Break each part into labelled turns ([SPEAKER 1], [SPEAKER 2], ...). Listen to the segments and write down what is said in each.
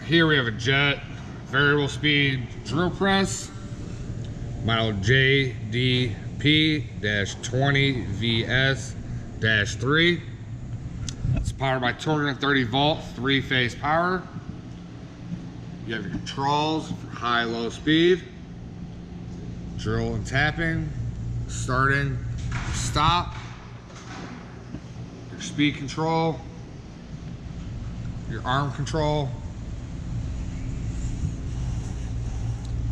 [SPEAKER 1] Here we have a jet variable speed drill press, model JDP-20VS-3. It's powered by 230 volt, 3-phase power. You have your controls for high, low speed, drill and tapping, starting, stop, your speed control, your arm control,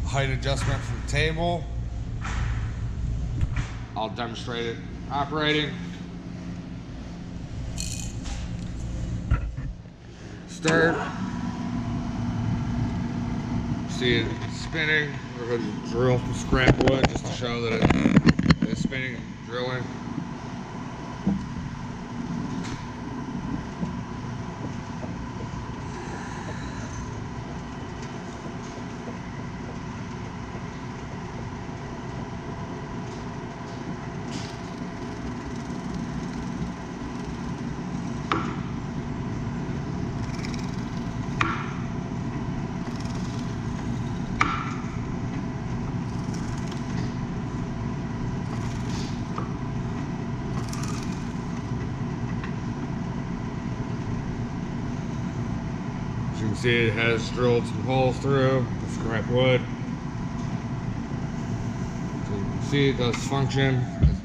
[SPEAKER 1] height adjustment for the table. I'll demonstrate it operating. Start. See it spinning. We're going to drill some scrap wood just to show that it's spinning and drilling. As you can see, it has drilled some holes through the scrap wood. So you can see it does function as